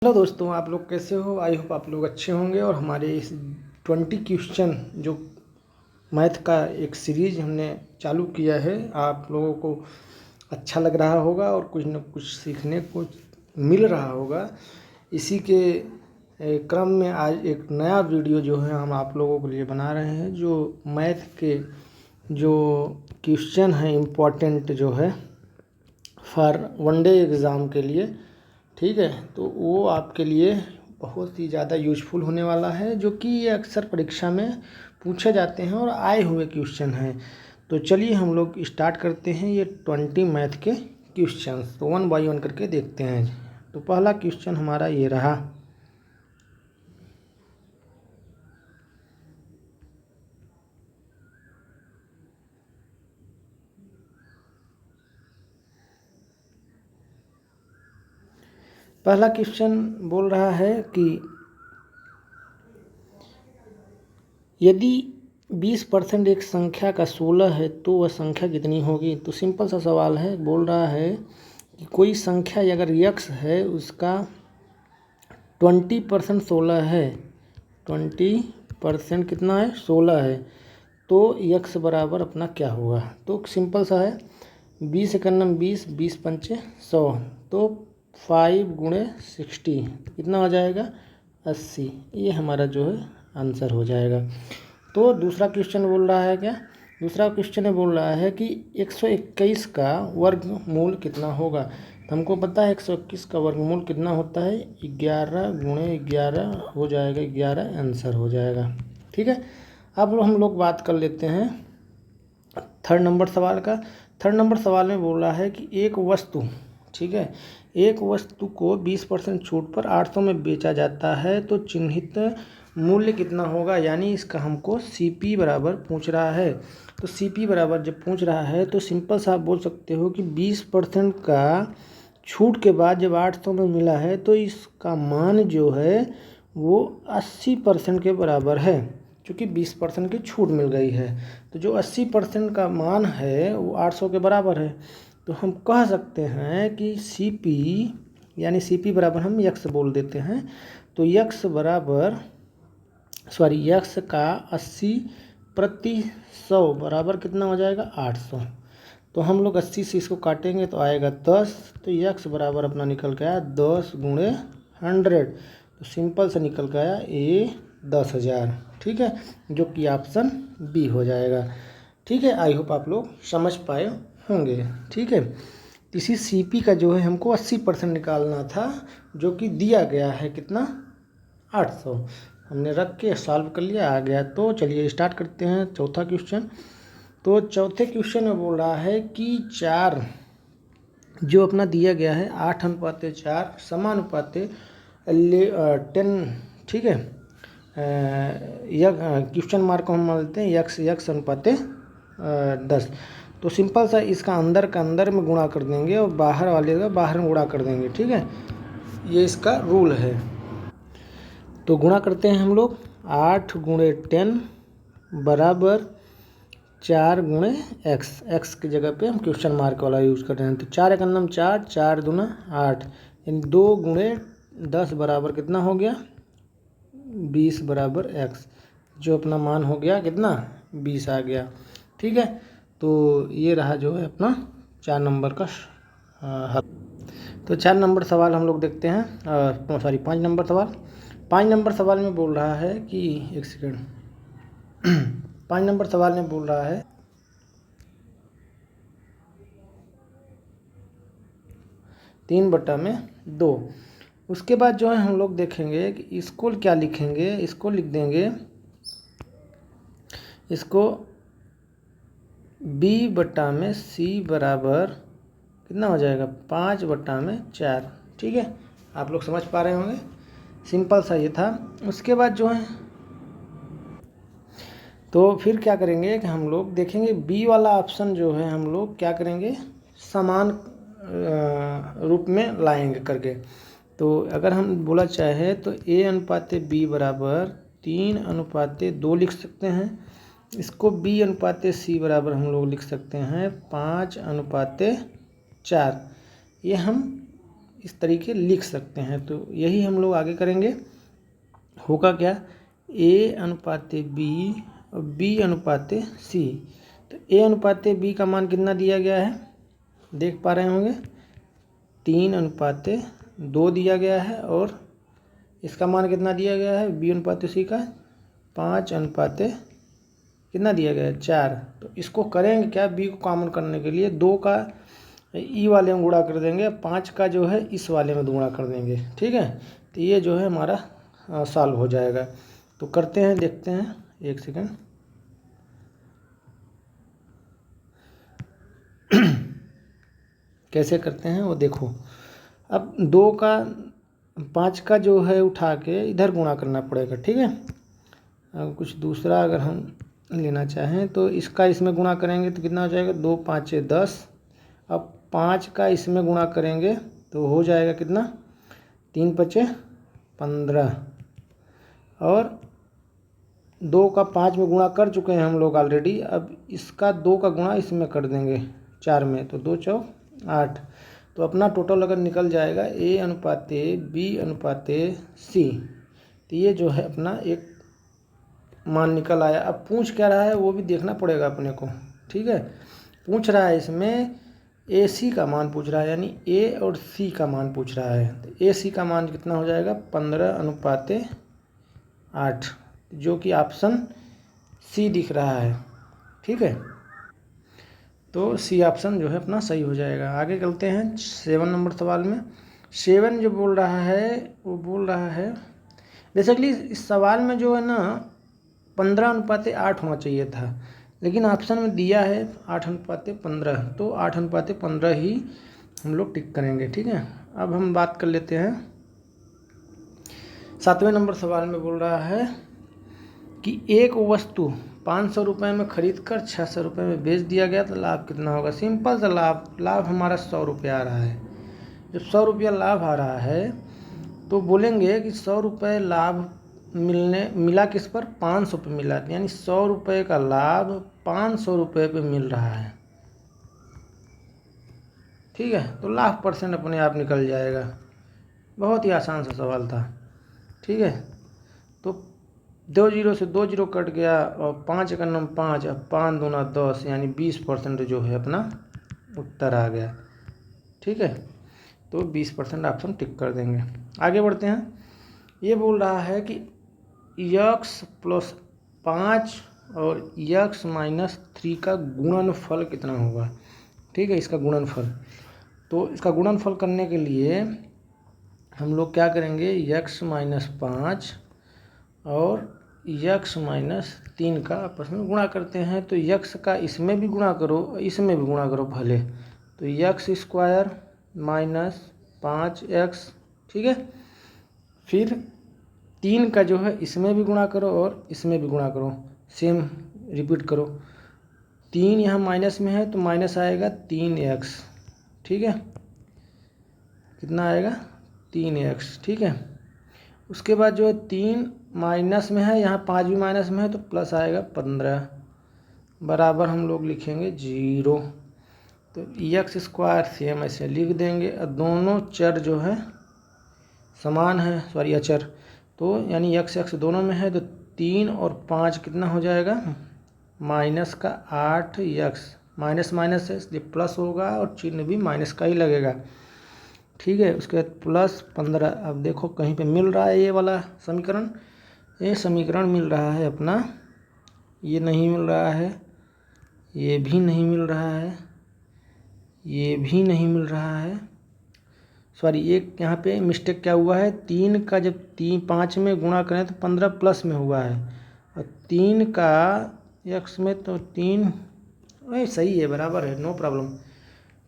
Hello दोस्तों, आप लोग कैसे हो। आई होप आप लोग अच्छे होंगे। और हमारे इस 20 क्वेश्चन जो मैथ का एक सीरीज हमने चालू किया है, आप लोगों को अच्छा लग रहा होगा और कुछ न कुछ सीखने को मिल रहा होगा। इसी के क्रम में आज एक नया वीडियो जो है हम आप लोगों के लिए बना रहे हैं, जो मैथ के जो क्वेश्चन हैं इम्पोर्टेंट जो है फॉर वनडे एग्ज़ाम के लिए, ठीक है। तो वो आपके लिए बहुत ही ज़्यादा यूजफुल होने वाला है, जो कि ये अक्सर परीक्षा में पूछे जाते हैं और आए हुए क्वेश्चन हैं। तो चलिए हम लोग स्टार्ट करते हैं ये 20 मैथ के क्वेश्चंस। तो 1 बाय 1 करके देखते हैं। तो पहला क्वेश्चन हमारा ये रहा। पहला क्वेश्चन बोल रहा है कि यदि 20% एक संख्या का 16 है तो वह संख्या कितनी होगी। तो सिंपल सा सवाल है। बोल रहा है कि कोई संख्या अगर यक्स है, उसका 20% 16 है, 20% कितना है, 16 है, तो यक्स बराबर अपना क्या होगा। तो सिंपल सा है, 20 एकन्नम 20, 20 पंचे 100, तो 5 गुणे 60 कितना हो जाएगा, 80। ये हमारा जो है आंसर हो जाएगा। तो दूसरा क्वेश्चन बोल रहा है क्या, दूसरा क्वेश्चन बोल रहा है कि 121 का वर्गमूल कितना होगा। तो हमको पता है 121 का वर्गमूल कितना होता है, 11 गुणे 11 हो जाएगा, 11 आंसर हो जाएगा। ठीक है। अब हम लोग बात कर लेते हैं थर्ड नंबर सवाल का। थर्ड नंबर सवाल में बोल रहा है कि एक वस्तु, ठीक है, एक वस्तु को 20% छूट पर 800 में बेचा जाता है, तो चिन्हित मूल्य कितना होगा। यानी इसका हमको CP बराबर पूछ रहा है। तो CP बराबर जब पूछ रहा है तो सिंपल सा आप बोल सकते हो कि 20% का छूट के बाद जब 800 में मिला है, तो इसका मान जो है वो 80% के बराबर है, क्योंकि 20% की छूट मिल गई है। तो जो 80% का मान है वो 800 के बराबर है। तो हम कह सकते हैं कि CP, यानी CP बराबर हम यक्स बोल देते हैं। तो यक्स बराबर यक्स का 80% बराबर कितना हो जाएगा, 800। तो हम लोग 80 से इसको काटेंगे तो आएगा 10। तो यक्स बराबर अपना निकल के आया 10 गुणे 100। तो सिंपल से निकल के आया ये 10,000। ठीक है, जो कि ऑप्शन बी हो जाएगा। ठीक है, आई होप आप लोग समझ पाए होंगे। ठीक है, इसी CP का जो है हमको 80% निकालना था, जो कि दिया गया है कितना, 800। हमने रख के सॉल्व कर लिया, आ गया। तो चलिए स्टार्ट करते हैं चौथा क्वेश्चन। तो चौथे क्वेश्चन में बोल रहा है कि 4 जो अपना दिया गया है 8:4 समानुपाते 10, ठीक है। क्वेश्चन मार्क को हम मान लेते हैं यक्स अनुपाते 10। तो सिंपल सा इसका अंदर का अंदर में गुणा कर देंगे और बाहर वाले का बाहर में गुणा कर देंगे। ठीक है, ये इसका रूल है। तो गुणा करते हैं हम लोग, 8 गुणे 10 बराबर 4 गुणे एक्स की जगह पे हम क्वेश्चन मार्क वाला यूज़ कर रहे हैं। तो 4 एकन्नम 4, 4 दूना 8, यानी 2 गुणे 10 बराबर कितना हो गया, 20 बराबर एक्स, जो अपना मान हो गया कितना, 20 आ गया। ठीक है, तो ये रहा जो है अपना 4 नंबर का हल। तो 4 नंबर सवाल हम लोग देखते हैं, 5 नंबर सवाल। 5 नंबर सवाल में बोल रहा है कि, एक सेकेंड, 5 नंबर सवाल में बोल रहा है 3/2। उसके बाद जो है हम लोग देखेंगे कि इसको क्या लिखेंगे, इसको लिख देंगे, इसको B/C बराबर कितना हो जाएगा, 5/4। ठीक है, आप लोग समझ पा रहे होंगे। सिंपल सा ये था। उसके बाद जो है तो फिर क्या करेंगे कि हम लोग देखेंगे बी वाला ऑप्शन जो है हम लोग क्या करेंगे, समान रूप में लाएंगे करके। तो अगर हम बोला चाहे तो A/B बराबर 3/2 लिख सकते हैं। इसको B/C बराबर हम लोग लिख सकते हैं 5/4। ये हम इस तरीके लिख सकते हैं। तो यही हम लोग आगे करेंगे। होगा क्या, ए अनुपाते बी और बी अनुपाते सी। तो ए अनुपाते बी का मान कितना दिया गया है, देख पा रहे होंगे 3:2 दिया गया है, और इसका मान कितना दिया गया है बी अनुपाते सी का 5 कितना दिया गया है 4। तो इसको करेंगे क्या, बी को कॉमन करने के लिए 2 का ई वाले में गुणा कर देंगे, 5 का जो है इस वाले में गुणा कर देंगे। ठीक है, तो ये जो है हमारा सॉल्व हो जाएगा। तो करते हैं, देखते हैं, एक सेकंड। कैसे करते हैं वो देखो। अब 2 का 5 का जो है उठा के इधर गुणा करना पड़ेगा। ठीक है, अब कुछ दूसरा अगर हम लेना चाहें तो इसका इसमें गुणा करेंगे तो कितना हो जाएगा 2 5 10। अब 5 का इसमें गुणा करेंगे तो हो जाएगा कितना 3 5 15, और 2 का 5 में गुणा कर चुके हैं हम लोग ऑलरेडी। अब इसका 2 का गुणा इसमें कर देंगे 4 में, तो 2 4 8। तो अपना टोटल अगर निकल जाएगा ए अनुपाते बी अनुपाते सी। तो ये जो है अपना एक मान निकल आया। अब पूछ क्या रहा है वो भी देखना पड़ेगा अपने को। ठीक है, पूछ रहा है इसमें ए सी का मान पूछ रहा है, यानी ए और सी का मान पूछ रहा है। तो ए सी का मान कितना हो जाएगा 15:8, जो कि ऑप्शन सी दिख रहा है। ठीक है, तो सी ऑप्शन जो है अपना सही हो जाएगा। आगे चलते हैं 7 नंबर सवाल में। 7 जो बोल रहा है वो बोल रहा है बेसिकली इस सवाल में जो है ना 15:8 होना चाहिए था, लेकिन ऑप्शन में दिया है 8:15, तो 8:15 ही हम लोग टिक करेंगे। ठीक है, अब हम बात कर लेते हैं 7वें नंबर सवाल में बोल रहा है कि एक वस्तु 500 रुपये में खरीद कर 600 रुपये में बेच दिया गया तो लाभ कितना होगा। सिंपल सा लाभ हमारा 100 रुपया आ रहा है। जब 100 रुपया लाभ आ रहा है तो बोलेंगे कि 100 रुपये लाभ मिला किस पर 500 पे मिला, यानी 100 रुपये का लाभ 500 रुपये पे मिल रहा है। ठीक है, तो लाभ परसेंट अपने आप निकल जाएगा। बहुत ही आसान सा सवाल था। ठीक है, तो 2 0 से 2 0 कट गया, और 5 का नंबर 5, अब 5 दूना 10, यानी 20% जो है अपना उत्तर आ गया। ठीक है, तो 20% ऑप्शन टिक कर देंगे। आगे बढ़ते हैं। ये बोल रहा है कि x + 5 और x - 3 का गुणनफल कितना होगा। ठीक है, इसका गुणनफल, तो इसका गुणनफल करने के लिए हम लोग क्या करेंगे, x - 5 और x - 3 का आपस में गुणा करते हैं। तो x का इसमें भी गुणा करो, इसमें भी गुणा करो भले, तो x² - 5x। ठीक है, फिर 3 का जो है इसमें भी गुणा करो और इसमें भी गुणा करो, सेम रिपीट करो। 3 यहाँ माइनस में है तो माइनस आएगा 3x। ठीक है, कितना आएगा 3x। ठीक है, उसके बाद जो है 3 माइनस में है, यहाँ 5 भी माइनस में है तो प्लस आएगा 15, बराबर हम लोग लिखेंगे 0। तो x² सेम ऐसे लिख देंगे। और दोनों चर जो है समान है, सॉरी अचर, तो यानी x दोनों में है, तो 3 और 5 कितना हो जाएगा -8x। माइनस माइनस है इसलिए प्लस होगा, और चिन्ह भी माइनस का ही लगेगा। ठीक है, उसके बाद +15। अब देखो कहीं पे मिल रहा है ये वाला समीकरण, ये समीकरण मिल रहा है अपना, ये नहीं मिल रहा है, ये भी नहीं मिल रहा है, ये भी नहीं मिल रहा है। सॉरी, एक यहाँ पे मिस्टेक क्या हुआ है, 3 का जब 5 में गुणा करें तो 15 प्लस में हुआ है, और 3 का x में तो 3 सही है, बराबर है, नो प्रॉब्लम।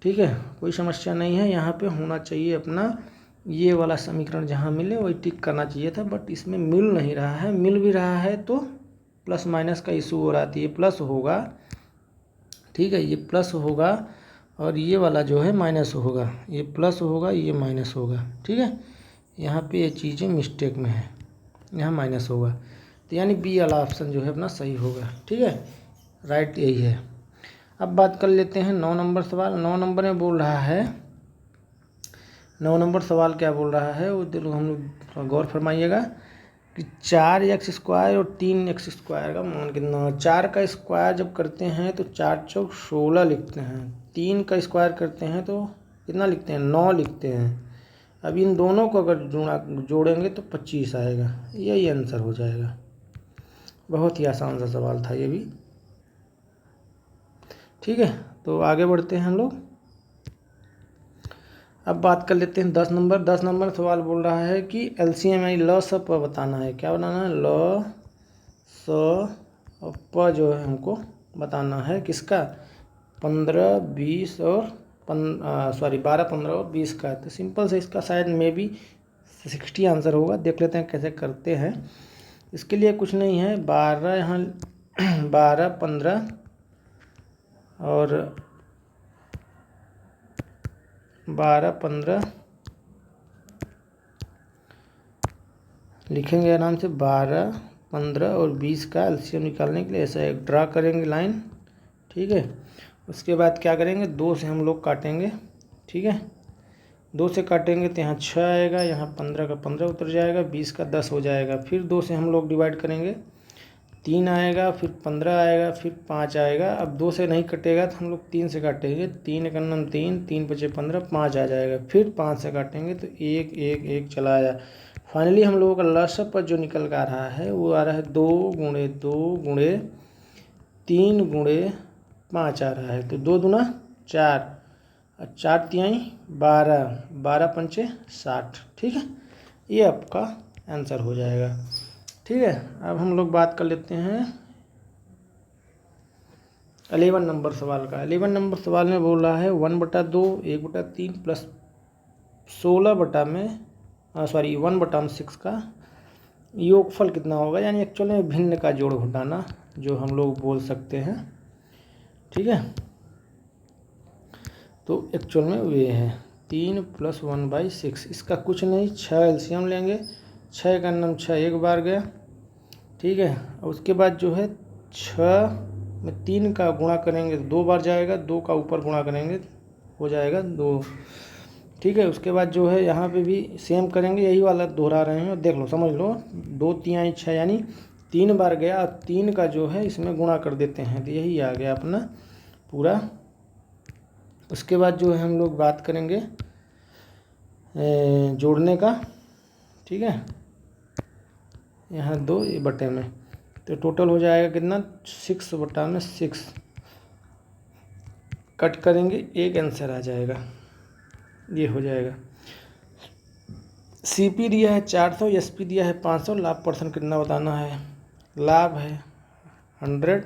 ठीक है, कोई समस्या नहीं है। यहाँ पे होना चाहिए अपना ये वाला समीकरण, जहाँ मिले वही टिक करना चाहिए था, बट इसमें मिल नहीं रहा है। मिल भी रहा है तो प्लस माइनस का इशू हो रहा था, ये प्लस होगा। ठीक है, ये प्लस होगा और ये वाला जो है माइनस होगा, ये प्लस होगा, ये माइनस होगा। ठीक है, यहाँ पे ये चीज़ें मिस्टेक में है, यहाँ माइनस होगा, तो यानी बी वाला ऑप्शन जो है अपना सही होगा। ठीक है, राइट यही है। अब बात कर लेते हैं 9 नंबर सवाल। 9 नंबर में बोल रहा है 9 नंबर सवाल क्या बोल रहा है वो हम लोग गौर फरमाइएगा कि 4x² और 3x² का मान कितना है। 4 का स्क्वायर जब करते हैं तो 4 चौक 16 लिखते हैं। 3 का स्क्वायर करते हैं तो कितना लिखते हैं, 9 लिखते हैं। अब इन दोनों को अगर जोड़ेंगे तो 25 आएगा। यही आंसर हो जाएगा। बहुत ही आसान सा सवाल था ये भी। ठीक है, तो आगे बढ़ते हैं हम लोग। अब बात कर लेते हैं 10 नंबर। 10 नंबर सवाल बोल रहा है कि एलसीएम यानी ल स प बताना है। क्या बनाना है, ल स और प जो है हमको बताना है किसका, 15, 20 और 12, 15 और 20 का। तो सिंपल से इसका शायद मे बी 60 आंसर होगा। देख लेते हैं कैसे करते हैं। इसके लिए कुछ नहीं है, 12 यहाँ 12, 15 और 12, 15 लिखेंगे आराम से। 12, 15 और 20 का एलसीएम निकालने के लिए ऐसा एक ड्रा करेंगे लाइन। ठीक है, उसके बाद क्या करेंगे, 2 से हम लोग काटेंगे। ठीक है, 2 से काटेंगे तो यहाँ 6 आएगा, यहाँ 15 का 15 उतर जाएगा, 20 का 10 हो जाएगा। फिर 2 से हम लोग डिवाइड करेंगे, 3 आएगा, फिर 15 आएगा, फिर 5 आएगा। अब 2 से नहीं कटेगा तो हम लोग 3 से काटेंगे। 3 एक 3, 3 5 15, 5 आ जाएगा। फिर 5 से काटेंगे तो 1 1 1 चला आया। फाइनली हम लोगों का लसप पर जो निकल कर आ रहा है वो आ रहा है 2 गुणे 2 गुणे 3 गुणे 5 आ रहा है। तो 2 दूना 4 और 4 तिहाई 12, 12 पंचे 60। ठीक है, ये आपका आंसर हो जाएगा। ठीक है, अब हम लोग बात कर लेते हैं 11 नंबर सवाल का। 11 नंबर सवाल में बोल रहा है 1/2 1/3 प्लस 1/6 का योगफल कितना होगा, यानी एक्चुअल में भिन्न का जोड़ घटाना जो हम लोग बोल सकते हैं। ठीक है, तो एक्चुअल में वे है 3 + 1/6। इसका कुछ नहीं, 6 एलसीएम लेंगे। 6 का 6 एक बार गया। ठीक है, उसके बाद जो है 6 में 3 का गुणा करेंगे तो 2 बार जाएगा। 2 का ऊपर गुणा करेंगे हो जाएगा 2। ठीक है, उसके बाद जो है यहाँ पे भी सेम करेंगे, यही वाला दोहरा रहे हैं। देख लो, समझ लो, 2 तिहाई 6 यानी 3 बार गया। 3 का जो है इसमें गुणा कर देते हैं तो यही आ गया अपना पूरा। उसके बाद जो है हम लोग बात करेंगे जोड़ने का। ठीक है, यहाँ 2 बटे में तो टोटल हो जाएगा कितना, 6/6। कट करेंगे, एक आंसर आ जाएगा, ये हो जाएगा। सीपी दिया है 400, एसपी दिया है 500। लाभ % कितना बताना है। लाभ है 100,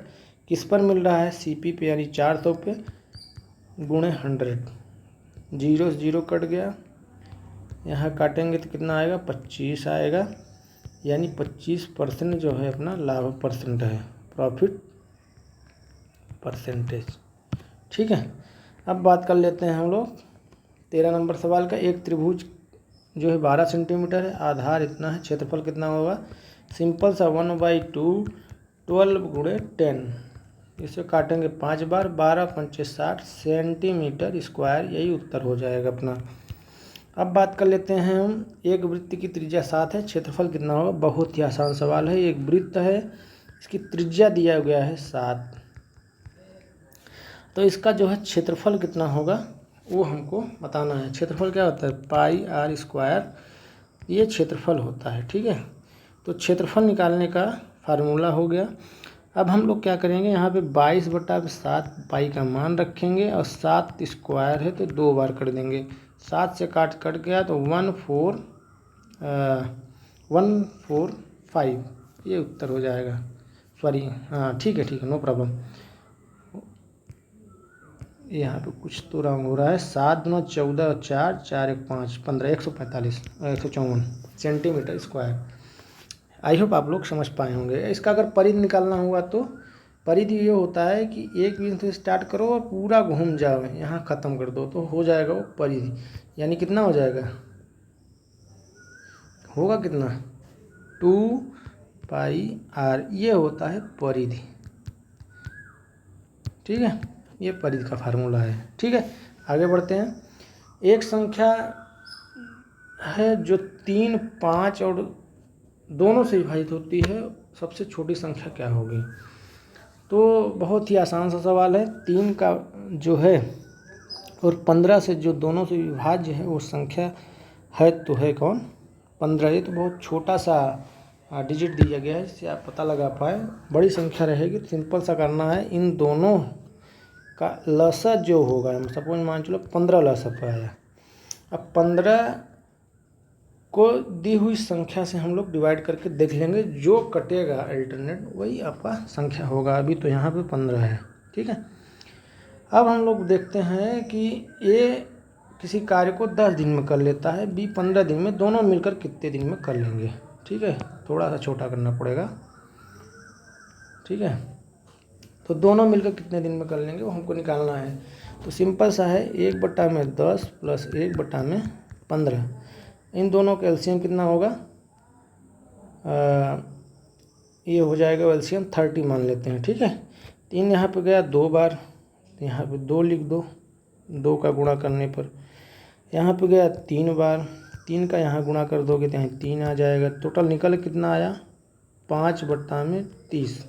किस पर मिल रहा है, सीपी पे यानी 400 पे गुणे 100। 0 से 0 कट गया, यहाँ काटेंगे तो कितना आएगा, 25 आएगा। यानी 25% जो है अपना लाभ % है, प्रॉफिट %। ठीक है, अब बात कर लेते हैं हम लोग 13 नंबर सवाल का। एक त्रिभुज जो है 12 सेंटीमीटर है, आधार इतना है, क्षेत्रफल कितना होगा। सिंपल सा 1/2 12 गुणे 10। इसे काटेंगे 5 बार, 12 पंचे 60 सेंटीमीटर स्क्वायर, यही उत्तर हो जाएगा अपना। अब बात कर लेते हैं हम, एक वृत्त की त्रिज्या 7 है, क्षेत्रफल कितना होगा। बहुत ही आसान सवाल है। एक वृत्त है, इसकी त्रिज्या दिया गया है 7, तो इसका जो है क्षेत्रफल कितना होगा वो हमको बताना है। क्षेत्रफल क्या होता है, πr², ये क्षेत्रफल होता है। ठीक है, तो क्षेत्रफल निकालने का फार्मूला हो गया। अब हम लोग क्या करेंगे, यहाँ पे 22/7 पाई का मान रखेंगे और 7 स्क्वायर है तो 2 बार कर देंगे। 7 से कट गया तो 145, ये उत्तर हो जाएगा। सॉरी, हाँ ठीक है, नो प्रॉब्लम। यहाँ पे कुछ तो रंग हो रहा है। 7 × 14 4 4 1 5 15 145 154 सेंटीमीटर स्क्वायर। आई होप आप लोग समझ पाए होंगे। इसका अगर परिधि निकालना हुआ तो परिधि ये होता है कि एक बिंदु से स्टार्ट करो और पूरा घूम जाओ, यहाँ ख़त्म कर दो तो हो जाएगा वो परिधि। यानी कितना हो जाएगा, होगा कितना, 2πr, ये होता है परिधि। ठीक है, ये परिधि का फार्मूला है। ठीक है, आगे बढ़ते हैं। एक संख्या है जो 3, 5 और दोनों से विभाजित होती है, सबसे छोटी संख्या क्या होगी। तो बहुत ही आसान सा सवाल है। 3 का जो है और 15 से जो दोनों से विभाज्य है वो संख्या है तो है कौन, 15। ये तो बहुत छोटा सा डिजिट दिया गया है जिससे आप पता लगा पाए। बड़ी संख्या रहेगी तो सिंपल सा करना है, इन दोनों का लसा जो होगा, सपोज मान चलो 15 लसा पर आया। अब 15 को दी हुई संख्या से हम लोग डिवाइड करके देख लेंगे, जो कटेगा अल्टरनेट वही आपका संख्या होगा। अभी तो यहाँ पे 15 है, ठीक है। अब हम लोग देखते हैं कि ए किसी कार्य को 10 दिन में कर लेता है, बी 15 दिन में, दोनों मिलकर कितने दिन में कर लेंगे। ठीक है, थोड़ा सा छोटा करना पड़ेगा, ठीक है। तो दोनों मिलकर कितने दिन में कर लेंगे वो हमको निकालना है। तो सिंपल सा है, 1/10 प्लस 1/15। इन दोनों का एलसीएम कितना होगा, ये हो जाएगा एलसीएम 30 मान लेते हैं, ठीक है। 3 यहाँ पे गया 2 बार, तो यहाँ पे 2 लिख दो, 2 का गुणा करने पर। यहाँ पे गया 3 बार, 3 का यहाँ गुणा कर दोगे तो यहाँ 3 आ जाएगा। टोटल निकल कितना आया, 5/30,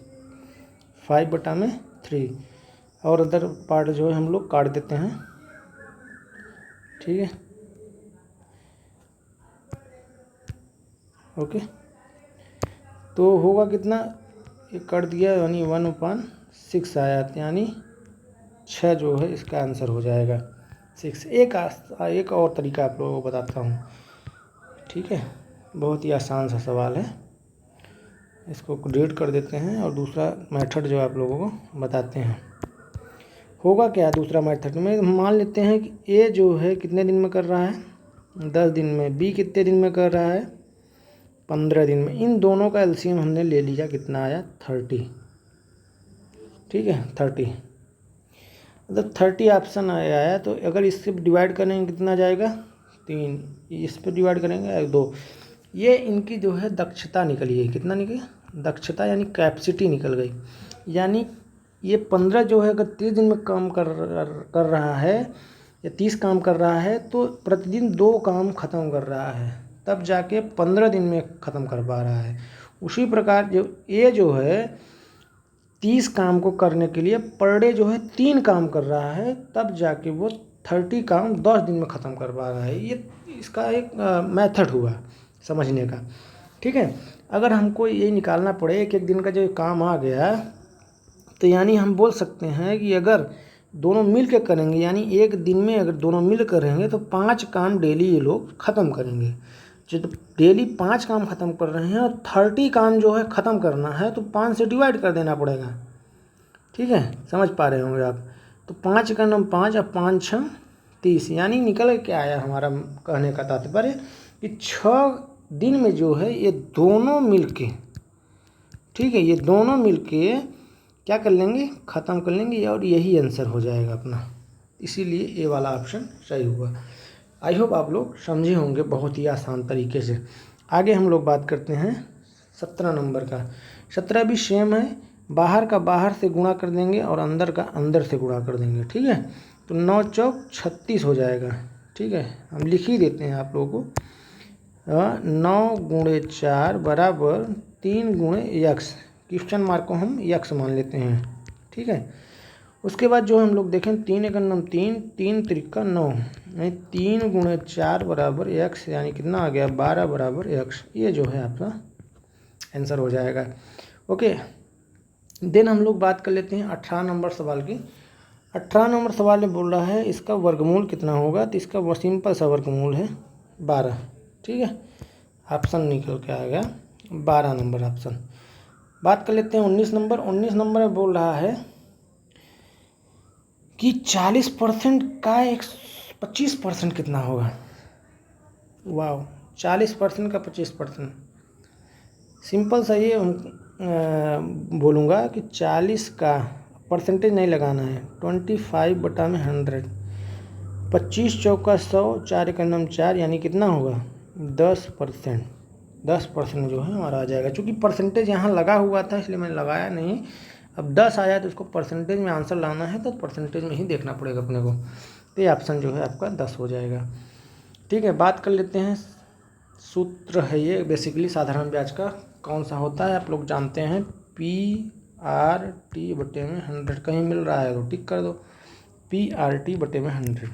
5/3। और अदर पार्ट जो है हम लोग काट देते हैं, ठीक है, ओके। तो होगा कितना, ये कर दिया यानी 1/6 आया, यानी 6 जो है इसका आंसर हो जाएगा 6। एक और तरीका आप लोगों को बताता हूँ, ठीक है। बहुत ही आसान सा सवाल है, इसको डिलीट कर देते हैं और दूसरा मेथड जो आप लोगों को बताते हैं। होगा क्या दूसरा मेथड में, मान लेते हैं कि ए जो है कितने दिन में कर रहा है, 10 दिन में, बी कितने दिन में कर रहा है, 15 दिन में। इन दोनों का एलसीएम हमने ले लिया, कितना आया, 30, ठीक है, 30। मतलब 30 ऑप्शन आया, तो अगर इससे डिवाइड करेंगे कितना जाएगा, 3, इस पर डिवाइड करेंगे 2। ये इनकी जो है दक्षता निकली है, कितना निकली, दक्षता यानी कैपेसिटी निकल गई। यानी ये 15 जो है अगर 30 दिन में काम कर रहा है या 30 काम कर रहा है, तो प्रतिदिन 2 काम ख़त्म कर रहा है, तब जाके 15 दिन में ख़त्म कर पा रहा है। उसी प्रकार जो ये जो है 30 काम को करने के लिए पर डे जो है 3 काम कर रहा है, तब जाके वो 30 काम 10 दिन में ख़त्म कर पा रहा है। ये इसका एक मेथड हुआ समझने का, ठीक है। अगर हमको ये निकालना पड़े एक दिन का जो काम आ गया, तो यानी हम बोल सकते हैं कि अगर दोनों मिल के करेंगे, यानी एक दिन में अगर दोनों मिल कर रहेंगे तो 5 काम डेली ये लोग ख़त्म करेंगे। जो डेली 5 काम ख़त्म कर रहे हैं और 30 काम जो है ख़त्म करना है, तो 5 से डिवाइड कर देना पड़ेगा, ठीक है, समझ पा रहे होंगे आप। तो 5 का नाम 5 और 5 6 30, यानी निकल के आया हमारा कहने का तात्पर्य कि 6 दिन में जो है ये दोनों मिलके, ठीक है, ये दोनों मिलके क्या कर लेंगे, ख़त्म कर लेंगे, और यही आंसर हो जाएगा अपना। इसीलिए ये वाला ऑप्शन सही हुआ। आई होप आप लोग समझे होंगे बहुत ही आसान तरीके से। आगे हम लोग बात करते हैं 17 नंबर का। 17 भी सेम है, बाहर का बाहर से गुणा कर देंगे और अंदर का अंदर से गुणा कर देंगे, ठीक है। तो 9 चौक 36 हो जाएगा, ठीक है। हम लिख ही देते हैं आप लोगों को, 9 गुणे 4 बराबर 3 गुणे यक्स, क्वेश्चन मार्क को हम यक्स मान लेते हैं, ठीक है। उसके बाद जो हम लोग देखें 3 एक नम 3, 3 त्रिका 9, यानी 3 गुणे 4 बराबर यक्स, यानी कितना आ गया, 12 बराबर यक्स। ये जो है आपका आंसर हो जाएगा, ओके। देन हम लोग बात कर लेते हैं 18 नंबर सवाल की। 18 नंबर सवाल में बोल रहा है इसका वर्गमूल कितना होगा, तो इसका वो सिंपल सा वर्गमूल है 12, ठीक है। ऑप्शन निकल के आ गया 12 नंबर ऑप्शन। बात कर लेते हैं 19 नंबर। 19 नंबर में बोल रहा है कि 40% का 25% कितना होगा। वाह, 40% का 25%। सिंपल सा ये बोलूँगा कि 40 का परसेंटेज नहीं लगाना है, 25/100, 25 चौका 100, 4 एक नम 4, यानी कितना होगा, 10%। 10% जो है हमारा आ जाएगा। चूँकि परसेंटेज यहाँ लगा हुआ था इसलिए मैंने लगाया नहीं। अब 10 आया तो उसको परसेंटेज में आंसर लाना है, तो परसेंटेज में ही देखना पड़ेगा अपने को। तो ये ऑप्शन जो है आपका 10 हो जाएगा, ठीक है। बात कर लेते हैं सूत्र है ये बेसिकली साधारण ब्याज का कौन सा होता है आप लोग जानते हैं, PRT/100। कहीं मिल रहा है तो टिक कर दो, PRT/100।